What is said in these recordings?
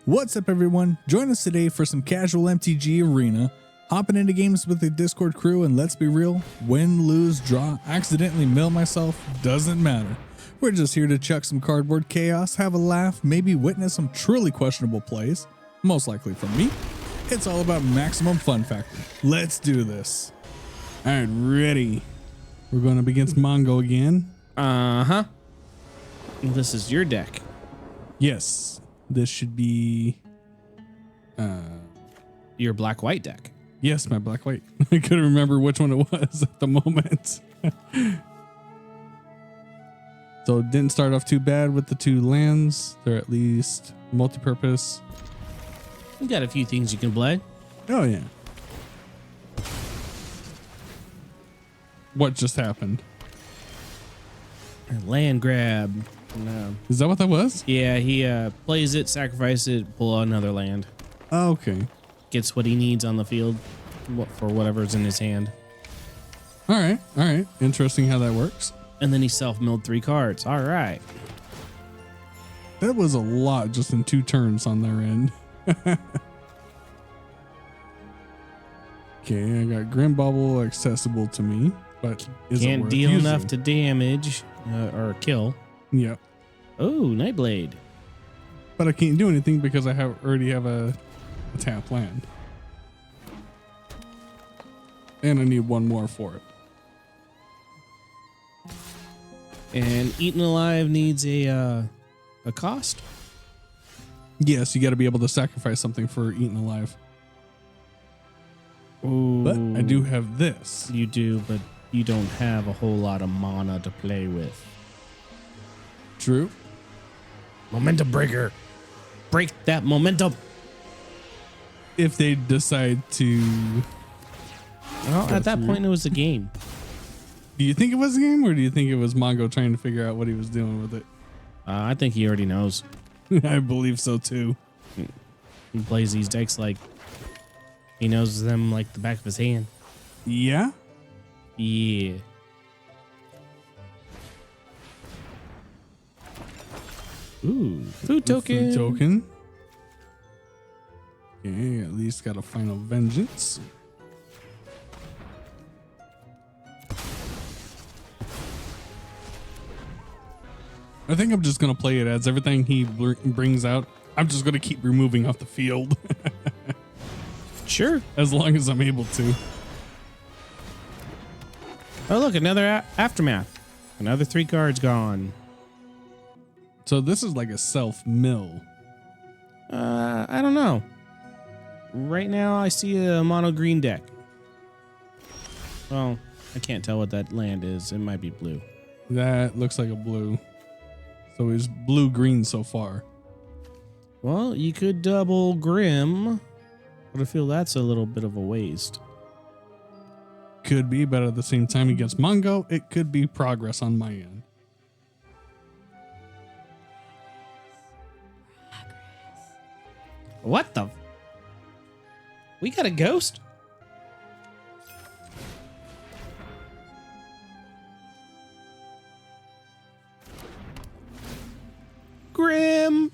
What's up everyone? Join us today for some casual MTG Arena, hopping into games with the Discord crew, and let's be real, win, lose, draw, accidentally mill myself, doesn't matter. We're just here to chuck some cardboard chaos, have a laugh, maybe witness some truly questionable plays, most likely from me. It's all about maximum fun factor. Let's do this. All right, ready. We're going up against Mongo again. Uh-huh. This is your deck. Yes, this should be Your black-white deck. yes, my black-white. I couldn't remember which one it was at the moment. So it didn't start off too bad with the two lands. They're at least multi-purpose. You got a few things you can play. Oh yeah. What just happened? Land grab. No. Is that what that was? Yeah, he plays it, sacrifices it, pull out another land. Oh, okay. Gets what he needs on the field for whatever's in his hand. All right. All right. Interesting how that works. And then he self-milled 3 cards. All right. That was a lot just in 2 turns on their end. Okay, I got Grim Bauble accessible to me, but can't deal enough to damage or kill. Yep. Oh, Nightblade. But I can't do anything because I already have a tap land. And I need one more for it. And Eaten Alive needs a cost. Yes, you got to be able to sacrifice something for Eaten Alive. Ooh. But I do have this. You do, but you don't have a whole lot of mana to play with. True. Momentum breaker. Break that momentum. If they decide to... Well, at that point, it was a game. Do you think it was a game, or do you think it was Mongo trying to figure out what he was doing with it? I think he already knows. I believe so too. He plays these decks like he knows them like the back of his hand. Yeah? Yeah. Ooh, food token. Food token. Okay, at least got a final vengeance. I think I'm just going to play it as everything he brings out. I'm just going to keep removing off the field. Sure. As long as I'm able to. Oh, look, another aftermath. Another 3 cards gone. So this is like a self mill. I don't know. Right now, I see a mono green deck. Well, I can't tell what that land is. It might be blue. That looks like a blue. So it's blue-green so far. Well, you could double Grim, but I feel that's a little bit of a waste. Could be, but at the same time against Mongo, it could be progress on my end. What the? We got a ghost? Grim.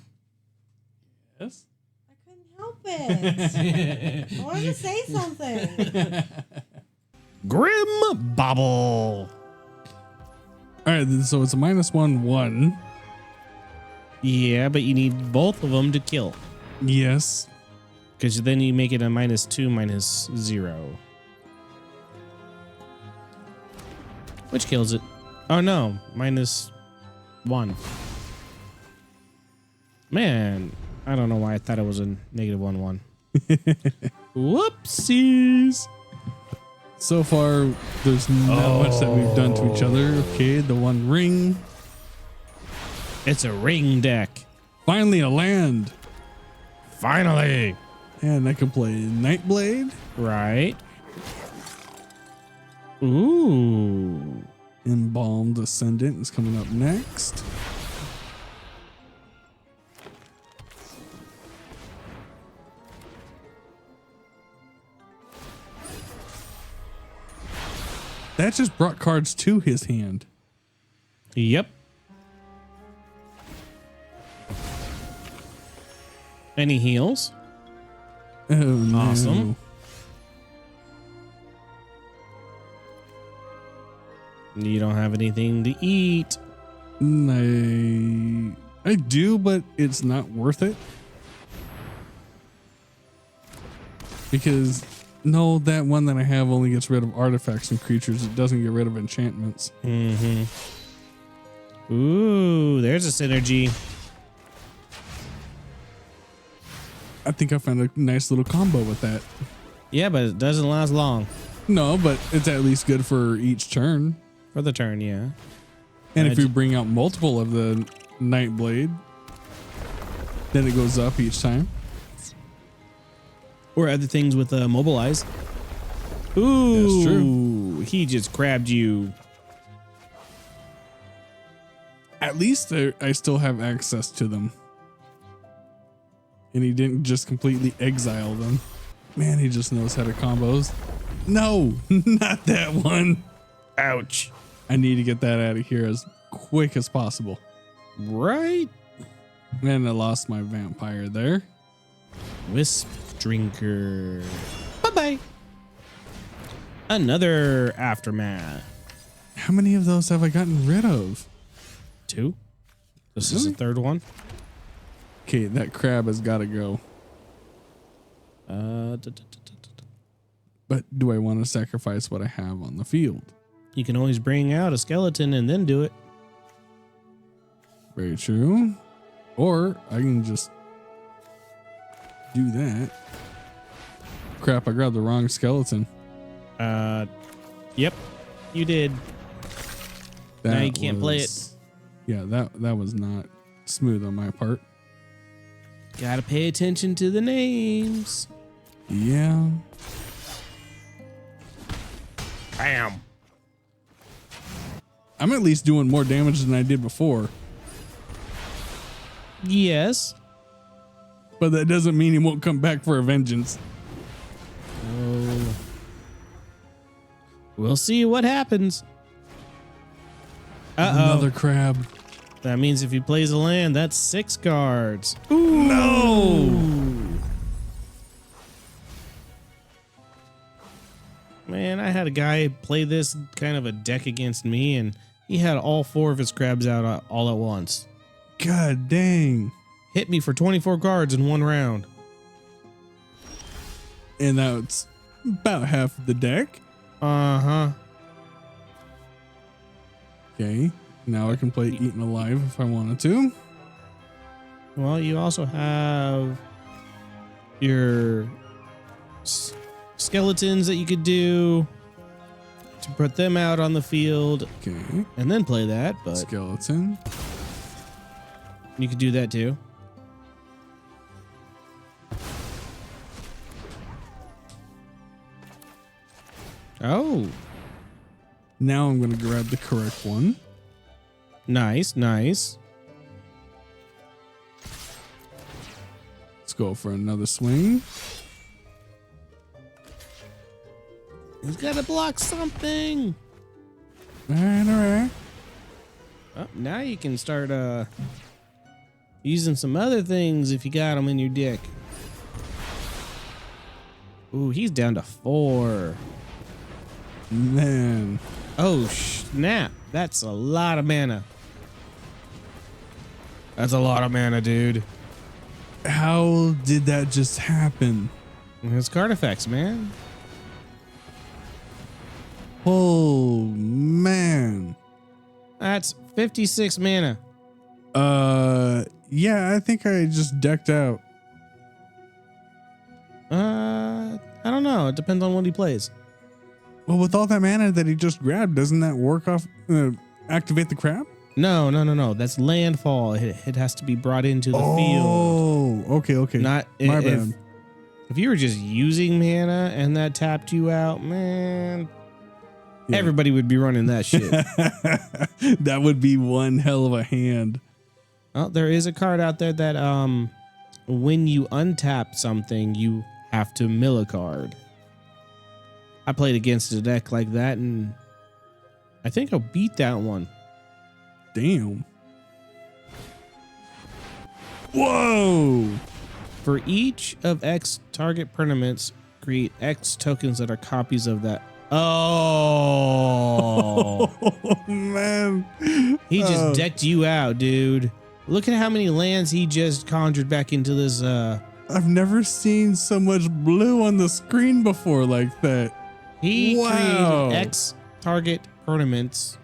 Yes. I couldn't help it. I wanted to say something. Grim Bauble. All right, so it's a -1/1. Yeah, but you need both of them to kill. Yes. Because then you make it a -2, -0. Which kills it. Oh no, -1. Man, I don't know why I thought it was a -1/1. Whoopsies. So far, there's not much that we've done to each other. Okay, the one ring. It's a ring deck. Finally, a land. Finally. And I can play Nightblade. Right. Ooh. Embalmed Ascendant is coming up next. That just brought cards to his hand. Yep. Any heals? Oh, no. Awesome. You don't have anything to eat. I do, but it's not worth it. Because no, that one that I have only gets rid of artifacts and creatures. It doesn't get rid of enchantments. Mm-hmm. Ooh, there's a synergy. I think I found a nice little combo with that. Yeah, but it doesn't last long. No, but it's at least good for each turn. For the turn, yeah. And if you bring out multiple of the Nightblade, then it goes up each time. Or other things with mobilize. Ooh, that's true. He just grabbed you. At least I still have access to them. And he didn't just completely exile them. Man, he just knows how to combos. No, not that one. Ouch. I need to get that out of here as quick as possible. Right? And I lost my vampire there. Wisp Drinker. Bye-bye. Another Aftermath. How many of those have I gotten rid of? 2. This is the third one. Okay, that crab has got to go. But do I want to sacrifice what I have on the field? You can always bring out a skeleton and then do it. Very true. Or I can just do that. Crap, I grabbed the wrong skeleton. Yep, you did. Now you can't play it. Yeah, that was not smooth on my part. Gotta pay attention to the names. Yeah. Bam. I'm at least doing more damage than I did before. Yes. But that doesn't mean he won't come back for a vengeance. Oh. We'll see what happens. Uh-oh. Another crab. That means if he plays a land, that's 6 cards. Ooh. No. Man, I had a guy play this kind of a deck against me, and he had all 4 of his crabs out all at once. God dang. Hit me for 24 cards in 1 round. And that's about half of the deck. Uh-huh. Okay. Now I can play Eaten Alive if I wanted to. Well, you also have your skeletons that you could do to put them out on the field. Okay. And then play that, but skeleton. You could do that too. Oh. Now I'm going to grab the correct one. Nice, nice. Let's go for another swing. He's got to block something. All right. Oh, now you can start using some other things if you got them in your deck. Ooh, he's down to 4. Man. Oh, snap. That's a lot of mana. That's a lot of mana, dude. How did that just happen? It's card effects, man. Oh, man. That's 56 mana. Yeah, I think I just decked out. I don't know. It depends on what he plays. Well, with all that mana that he just grabbed, doesn't that work off, activate the crab? No. That's landfall. It has to be brought into the field. Oh, okay. Not My bad. If you were just using mana and that tapped you out, man, everybody would be running that shit. That would be one hell of a hand. Oh, there is a card out there that when you untap something, you have to mill a card. I played against a deck like that, and I think I'll beat that one. Damn. Whoa. For each of X target permanents, create X tokens that are copies of that. Oh, Oh man. he just decked you out, dude. Look at how many lands he just conjured back into this. I've never seen so much blue on the screen before like that. He Wow. created X target permanents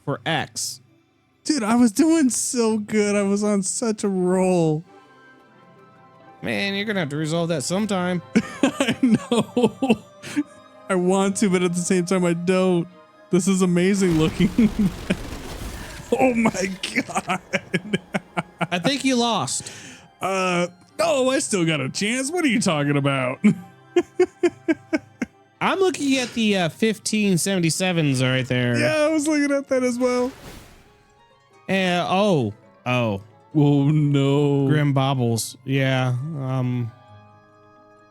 for X. Dude, I was doing so good. I was on such a roll. Man, you're gonna have to resolve that sometime. I know. I want to, but at the same time, I don't. This is amazing looking. Oh my God. I think you lost. No, I still got a chance. What are you talking about? I'm looking at the 1577s right there. Yeah, I was looking at that as well. And oh, Oh no. Grim Baubles. Yeah.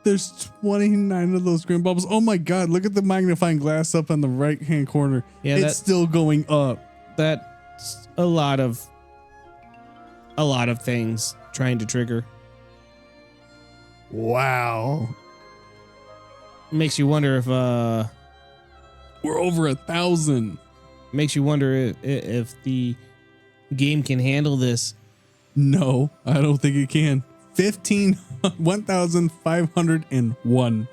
There's 29 of those Grim Baubles. Oh my God, look at the magnifying glass up on the right hand corner. Yeah, it's still going up. That's a lot of things trying to trigger. Wow. Makes you wonder if We're over 1,000. makes you wonder if the game can handle this. No, I don't think it can. 1,501.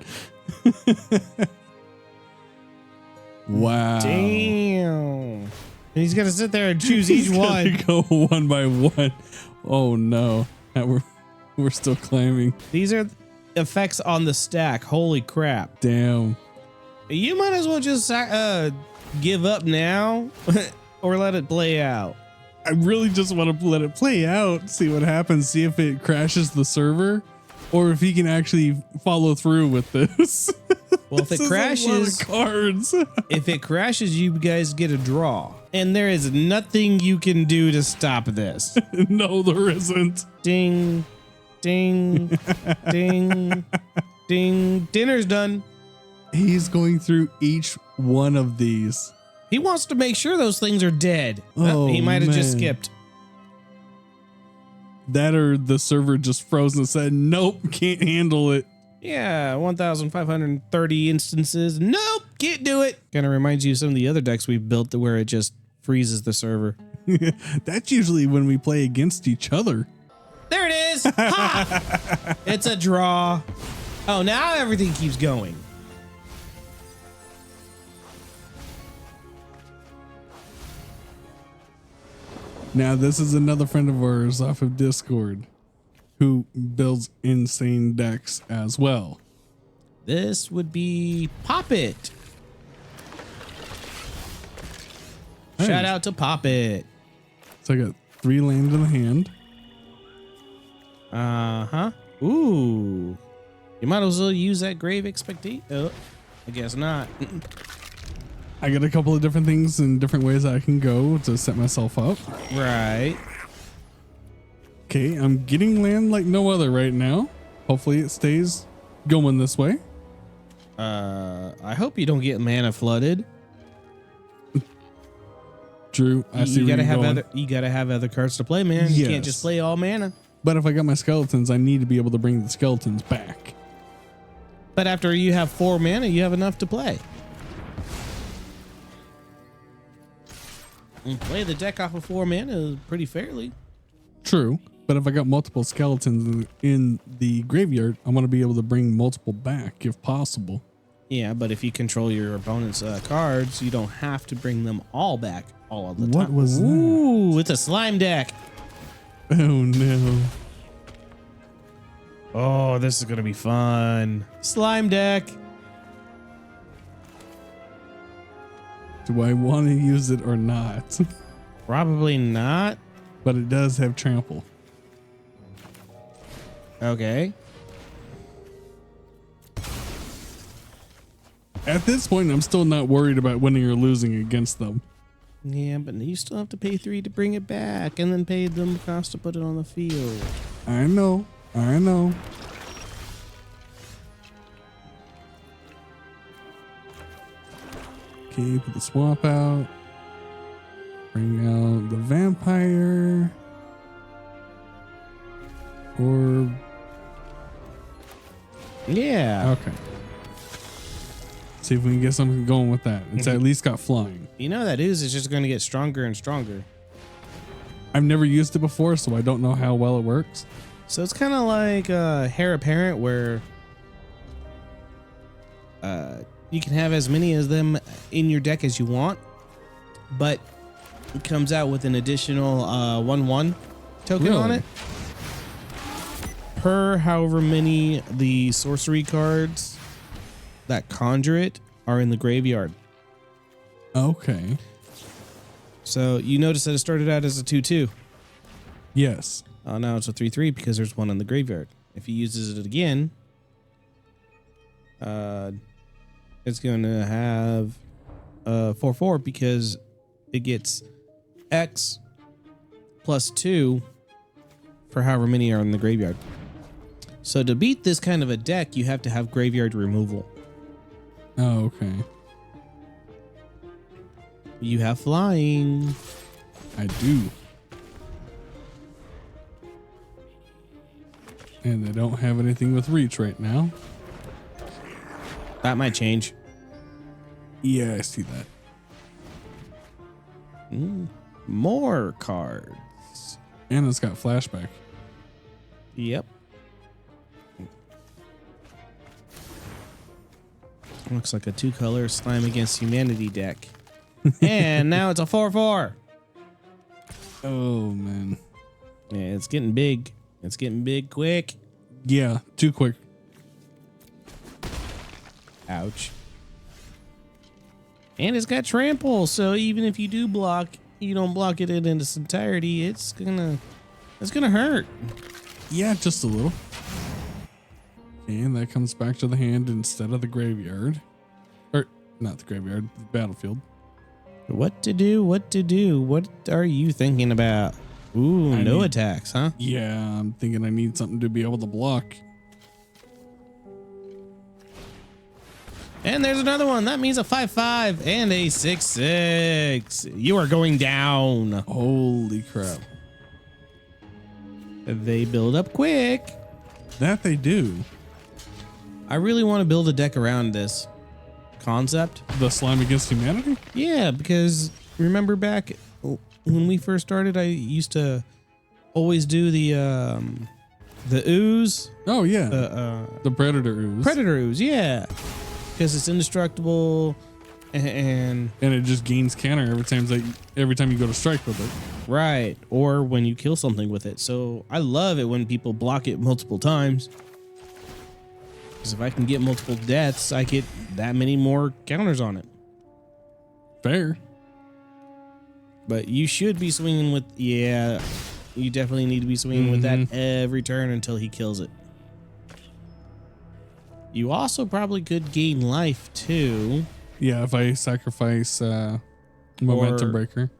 Wow. Damn. And he's gonna sit there and choose each He's gonna one. go one by one. Oh no. We're still claiming. These are effects on the stack. Holy crap. Damn. You might as well just give up now or let it play out. I really just want to let it play out, see what happens, see if it crashes the server or if he can actually follow through with this. Well, if This it is a lot of crashes, cards. if it crashes, you guys get a draw. And there is nothing you can do to stop this. No, there isn't. Ding, ding, ding, ding. Dinner's done. He's going through each one of these. He wants to make sure those things are dead. Oh, He might have just man. skipped. That or the server just froze and said, nope, can't handle it. Yeah, 1,530 instances. Nope, can't do it. Kind of reminds you of some of the other decks we've built where it just freezes the server. That's usually when we play against each other. There it is. Ha! It's a draw. Oh, now everything keeps going. Now, this is another friend of ours off of Discord who builds insane decks as well. This would be Poppet. Hey. Shout out to Poppet. So I got 3 land in the hand. Uh-huh. Ooh. You might as well use that grave expectation. Oh, I guess not. I got a couple of different things and different ways I can go to set myself up. Right. Okay, I'm getting land like no other right now. Hopefully it stays going this way. I hope you don't get mana flooded. Drew, I see You where gotta you're have going. you gotta have other cards to play, man. You can't Yes. just play all mana. But if I got my skeletons, I need to be able to bring the skeletons back. But after you have 4 mana, you have enough to play. And play the deck off of 4 mana pretty fairly. True. But if I got multiple skeletons in the graveyard, I want to be able to bring multiple back if possible. Yeah, but if you control your opponent's cards, you don't have to bring them all back all of the time. What was that? Ooh, it's a slime deck. Oh no. Oh, this is gonna be fun. Slime deck. Do I want to use it or not? Probably not. But it does have trample. Okay. At this point, I'm still not worried about winning or losing against them. Yeah, but you still have to pay 3 to bring it back, and then pay them cost to put it on the field. I know. I know. Okay, put the swap out. Bring out the vampire. Or Yeah. okay. See if we can get something going with that. It's at least got flying. You know that ooze is just going to get stronger and stronger. I've never used it before, so I don't know how well it works. So it's kind of like Heir Apparent, where you can have as many of them in your deck as you want, but it comes out with an additional 1/1 token on it. Per however many the sorcery cards that conjure it are in the graveyard. Okay. So you notice that it started out as a 2/2. Yes. Now it's a 3/3 because there's one in the graveyard. If he uses it again, it's going to have 4/4 because it gets X plus 2 for however many are in the graveyard. So to beat this kind of a deck, you have to have graveyard removal. Oh, okay. You have flying. I do. And they don't have anything with reach right now. That might change. Yeah, I see that. More cards. And it's got flashback. Yep. Looks like a 2-color Slime Against Humanity deck. And now it's a 4/4. Oh, man. Yeah, it's getting big. It's getting big quick. Yeah, too quick. Ouch. And it's got trample, so even if you do block, you don't block it in its entirety, it's gonna hurt. Yeah, just a little. And that comes back to the hand instead of the graveyard. Or, not the graveyard, the battlefield. What to do? What to do? What are you thinking about? Ooh, no attacks, huh? Yeah, I'm thinking I need something to be able to block. And there's another one. That means a 5/5 and a 6/6. You are going down. Holy crap. They build up quick. That they do. I really want to build a deck around this concept. The Slime Against Humanity? Yeah, because remember back when we first started, I used to always do the ooze. Oh, yeah. The the Predator Ooze. Predator ooze, yeah. Because it's indestructible and it just gains counter every time you go to strike with it. right, or when you kill something with it. So I love it when people block it multiple times. Because if I can get multiple deaths, I get that many more counters on it. Fair. But you should be swinging with, yeah, you definitely need to be swinging with that every turn until he kills it. You also probably could gain life too. Yeah, if I sacrifice Momentum Breaker.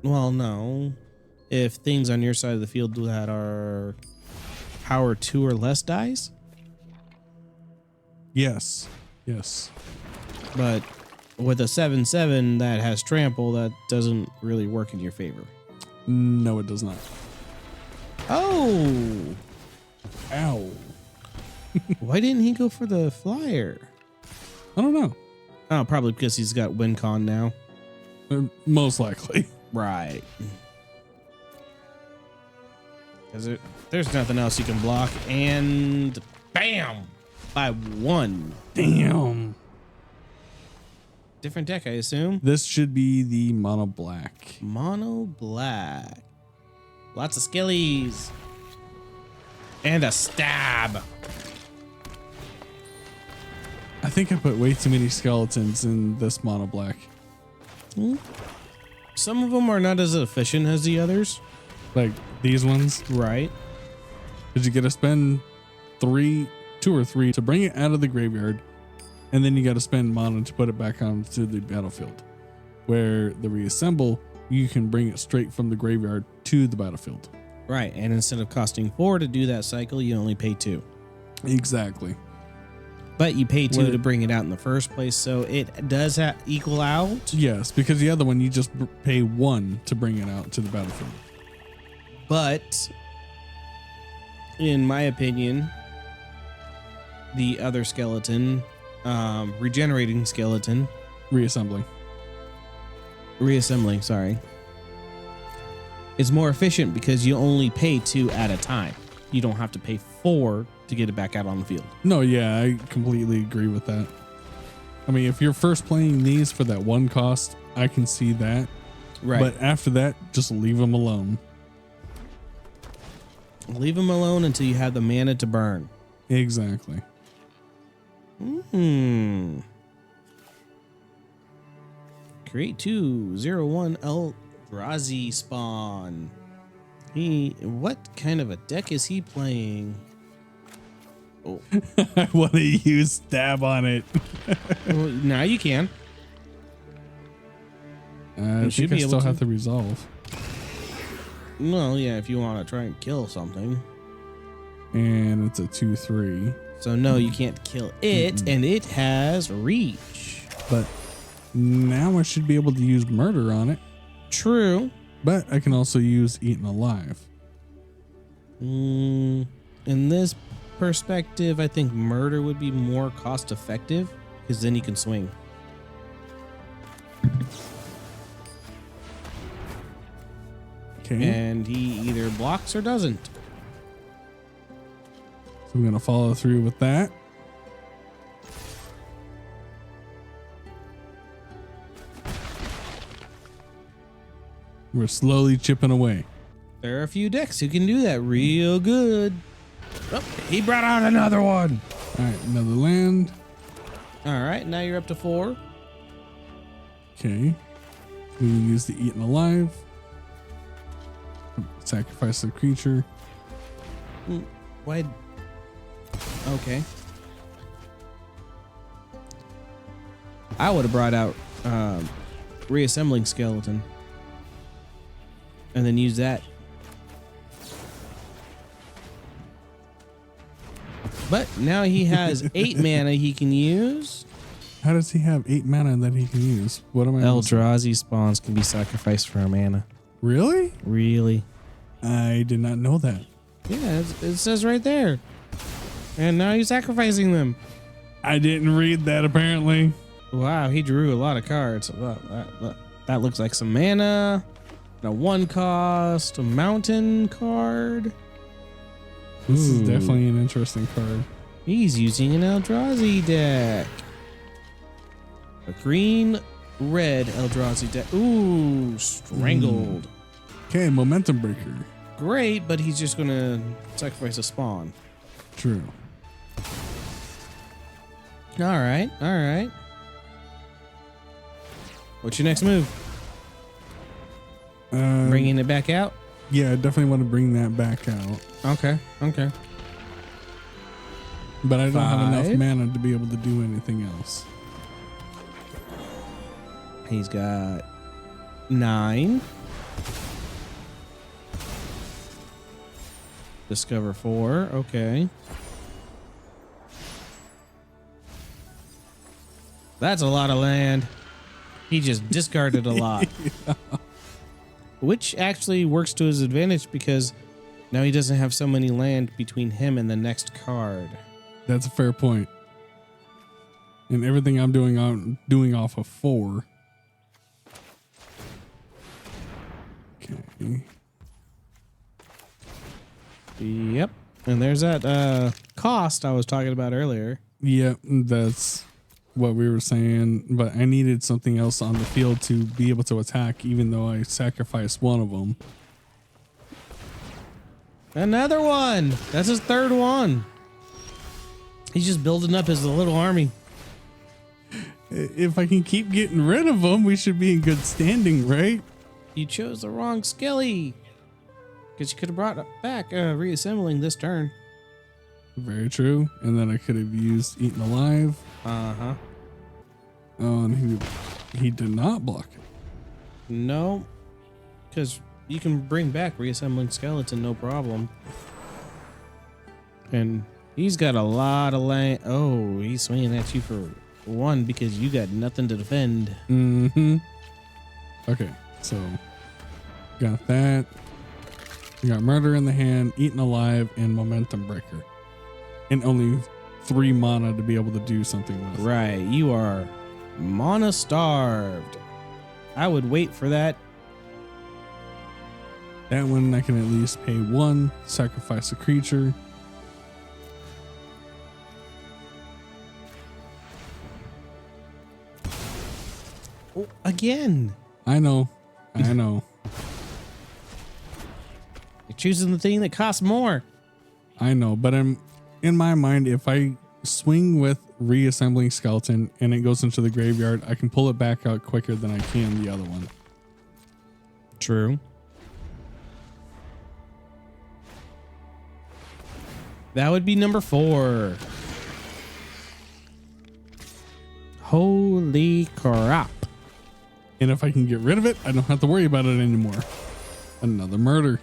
Well, no. If things on your side of the field that are power 2 or less dies. Yes. Yes. But with a 7/7 that has trample, that doesn't really work in your favor. No, it does not. Oh. Ow. Why didn't he go for the flyer? I don't know. Oh, probably because he's got win con now. Most likely. Right. Because there's nothing else you can block. And bam! By 1. Damn. Different deck, I assume. This should be the mono black. Mono black. Lots of skillies. And a stab. I think I put way too many skeletons in this mono black. Some of them are not as efficient as the others. Like these ones. Right. Because you got to spend 2 or 3 to bring it out of the graveyard. And then you got to spend mana to put it back onto the battlefield. Where the reassemble, you can bring it straight from the graveyard to the battlefield. Right. And instead of costing 4 to do that cycle, you only pay 2. Exactly. But you pay 2 to bring it out in the first place, so it does equal out. Yes, because the other one, you just pay 1 to bring it out to the battlefield. But in my opinion, the other skeleton, regenerating skeleton, Reassembling, sorry, is more efficient because you only pay 2 at a time. You don't have to pay 4 to get it back out on the field. No, yeah, I completely agree with that. I mean, if you're first playing these for that one cost, I can see that. Right. But after that, just leave them alone. Leave them alone until you have the mana to burn. Exactly. Create 2/01 Eldrazi spawn. What kind of a deck is he playing? Oh, I want to use stab on it. well, now you can. I think I still have to resolve. Well, yeah, if you want to try and kill something. And it's a 2/3. So no, you can't kill it, and it has reach. But now I should be able to use murder on it. True. But I can also use eaten alive. In this perspective, I think murder would be more cost effective because then you can swing. Okay. And he either blocks or doesn't. So I'm going to follow through with that. We're slowly chipping away. There are a few decks who can do that real good. Oh, he brought out another one. All right, another land. All right, now you're up to 4. Okay. We can use the eaten alive. Sacrifice the creature. Why? Okay. I would have brought out Reassembling Skeleton and then use that. But now he has 8 mana he can use. How does he have 8 mana that he can use? What am I missing? Eldrazi spawns can be sacrificed for a mana. Really? Really? I did not know that. Yeah, it says right there. And now he's sacrificing them. I didn't read that apparently. Wow, he drew a lot of cards. That looks like some mana. A 1 cost, a mountain card. This is definitely an interesting card. He's using an Eldrazi deck. A green-red Eldrazi deck. Ooh, strangled. Okay, momentum breaker. Great, but he's just gonna sacrifice a spawn. True. All right, all right. What's your next move? Bringing it back out? Yeah, I definitely want to bring that back out. Okay, okay. But I don't have 5. enough mana to be able to do anything else. He's got 9. Discover 4. Okay. That's a lot of land. He just discarded a lot. Yeah. Which actually works to his advantage because now he doesn't have so many land between him and the next card. That's a fair point. And everything I'm doing off of 4. Okay. Yep. And there's that cost I was talking about earlier. Yep, that's what we were saying. But I needed something else on the field to be able to attack, even though I sacrificed one of them. Another one. That's his 3rd one. He's just building up his little army. If I can keep getting rid of them, we should be in good standing, right? You chose the wrong Skelly. Because you could have brought back reassembling this turn. Very true. And then I could have used Eaten Alive. Uh-huh. Oh, and he did not block it. No. Because you can bring back Reassembling Skeleton, no problem. And he's got a lot of land. Oh, he's swinging at you for 1 because you got nothing to defend. Mm-hmm. Okay, so got that. We got Murder in the Hand, Eaten Alive, and Momentum Breaker. And only 3 mana to be able to do something with. Right. You are mana starved. I would wait for that. That one I can at least pay 1, sacrifice a creature. Oh, again. I know. You're choosing the thing that costs more. I know, but in my mind, if I swing with Reassembling Skeleton and it goes into the graveyard, I can pull it back out quicker than I can the other one. True. That would be number 4. Holy crap. And if I can get rid of it, I don't have to worry about it anymore. Another murder.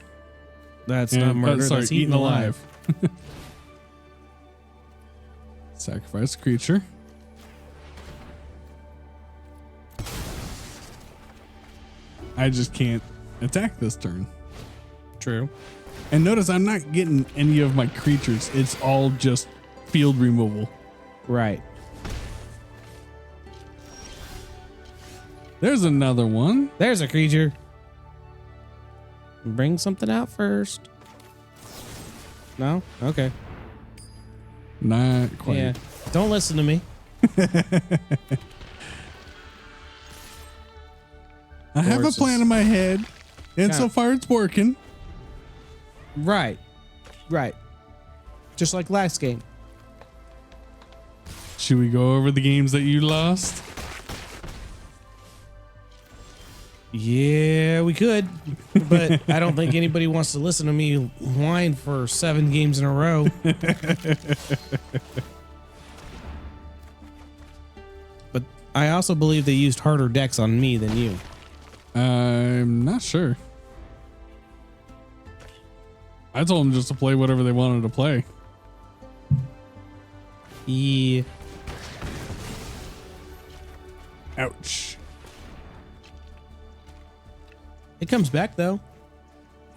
That's not murder. Sorry, that's eaten alive. Sacrifice a creature. I just can't attack this turn. True. And notice I'm not getting any of my creatures. It's all just field removal. Right. There's another one. There's a creature. Bring something out first. No? Okay. Not quite. Yeah. Don't listen to me. I have a plan in my head, and so far it's working. Right. Right. Just like last game. Should we go over the games that you lost? Yeah, we could, but I don't think anybody wants to listen to me whine for 7 games in a row. But I also believe they used harder decks on me than you. I'm not sure. I told them just to play whatever they wanted to play. Yeah. Ouch. It comes back though.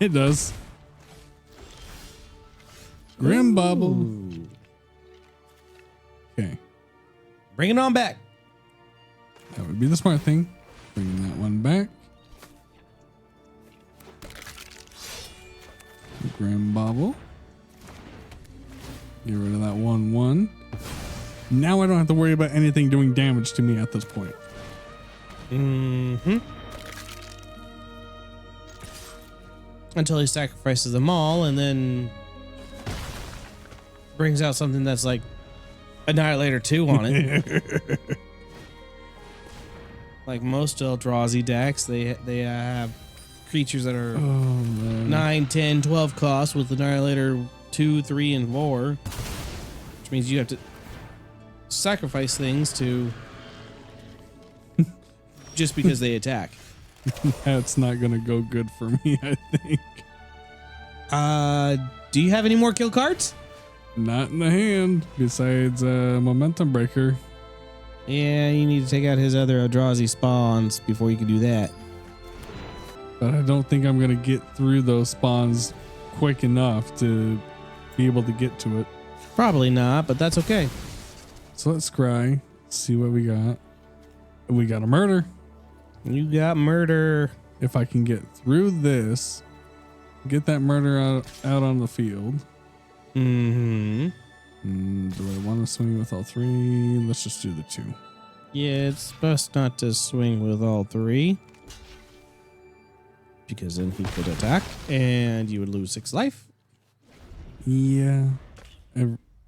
It does. Grim Bauble. Ooh. Okay. Bring it on back. That would be the smart thing. Bringing that one back. Grim Bauble. Get rid of that 1/1. Now I don't have to worry about anything doing damage to me at this point. Mm-hmm. Until he sacrifices them all and then brings out something that's like Annihilator 2 on it. Like most Eldrazi decks, they have creatures that are 9, 10, 12 cost with Annihilator 2, 3, and 4. Which means you have to sacrifice things to just because they attack. That's not gonna go good for me, I think. Do you have any more kill cards? Not in the hand, besides Momentum Breaker. Yeah, you need to take out his other Eldrazi spawns before you can do that. But I don't think I'm gonna get through those spawns quick enough to be able to get to it. Probably not, but that's okay. So let's scry, see what we got. We got a murder. You got murder. If I can get through this, get that murder out on the field. Mm-hmm. Do I want to swing with all 3? Let's just do the 2. Yeah, it's best not to swing with all 3. Because then he could attack and you would lose 6 life. Yeah.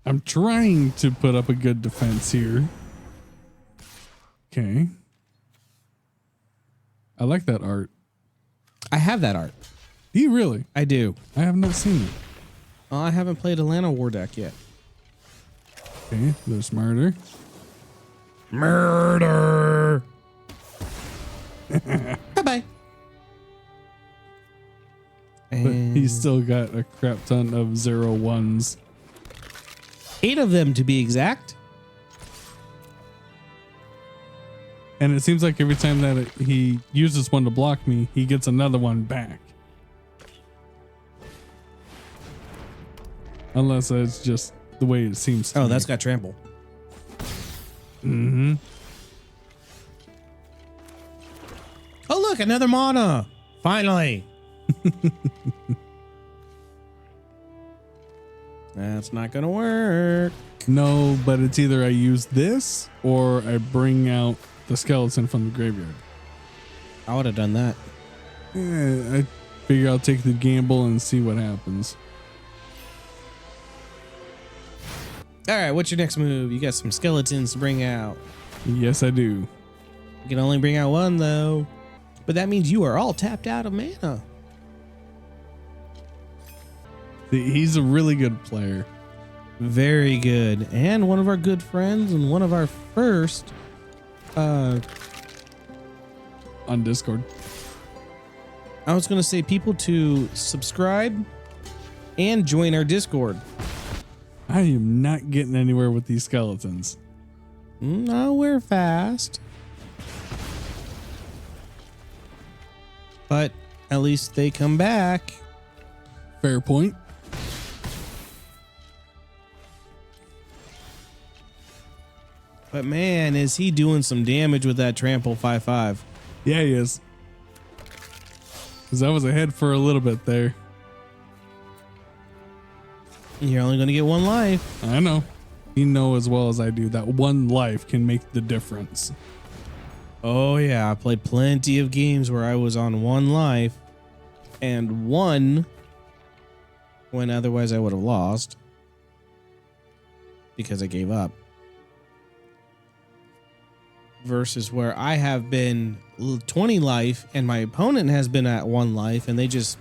I'm trying to put up a good defense here. Okay. I like that art. I have that art. Do you really? I do. I have not seen it. I haven't played a Lana War deck yet. Okay, there's murder. Murder. Bye-bye. But he's still got a crap ton of 0/1s. 8 of them to be exact. And it seems like every time that he uses one to block me, he gets another one back. Unless it's just the way it seems to Oh, me. that's got trample. Mm-hmm. Oh, look, another mana. Finally. That's not going to work. No, but it's either I use this or I bring out the skeleton from the graveyard. I would have done that. Yeah, I figure I'll take the gamble and see what happens. All right, what's your next move? You got some skeletons to bring out. Yes, I do. You can only bring out one, though. But that means you are all tapped out of mana. He's a really good player. Very good. And one of our good friends and one of our first On Discord. I was going to say people to subscribe and join our Discord. I am not getting anywhere with these skeletons. No, we're fast. But at least they come back. Fair point. But man, is he doing some damage with that trample 5/5. Yeah, he is. Because I was ahead for a little bit there. You're only going to get one life. I know. You know as well as I do that one life can make the difference. Oh yeah, I played plenty of games where I was on one life and won when otherwise I would have lost because I gave up. Versus where I have been 20 life and my opponent has been at one life and they just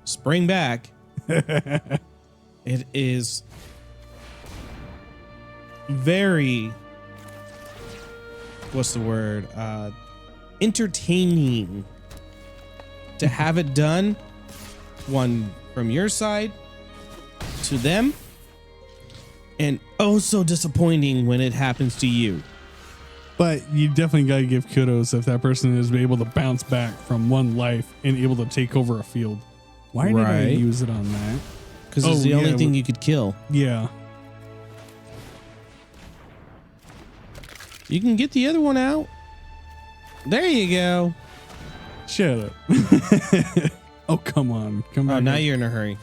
spring back. It is very, what's the word? Entertaining to have it done. One from your side to them. And oh, so disappointing when it happens to you. But you definitely got to give kudos if that person is able to bounce back from one life and able to take over a field. Why did I Right. use it on that? Because it's the yeah, only thing you could kill. Yeah. You can get the other one out. There you go. Shut up. Oh, come on. Come Oh, on. now you're in a hurry.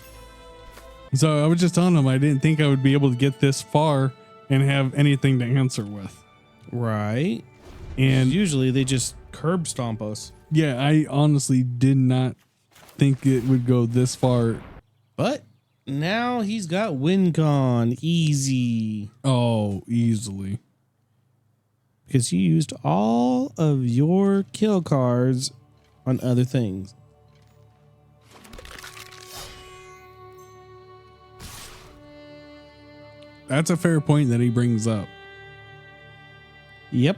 So I was just telling him I didn't think I would be able to get this far and have anything to answer with. Right. And Usually they just curb stomp us. yeah, I honestly did not think it would go this far. But now he's got WinCon easy. Oh, easily. Because you used all of your kill cards on other things. That's a fair point that he brings up. Yep.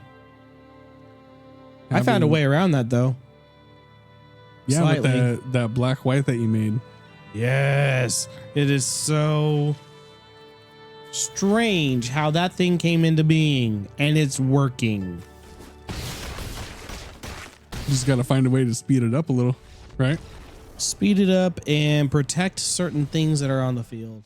I found a Having- way around that though. Yeah, Slightly. with that black white that you made. Yes. It is so strange how that thing came into being and it's working. Just got to find a way to speed it up a little, right? Speed it up and protect certain things that are on the field.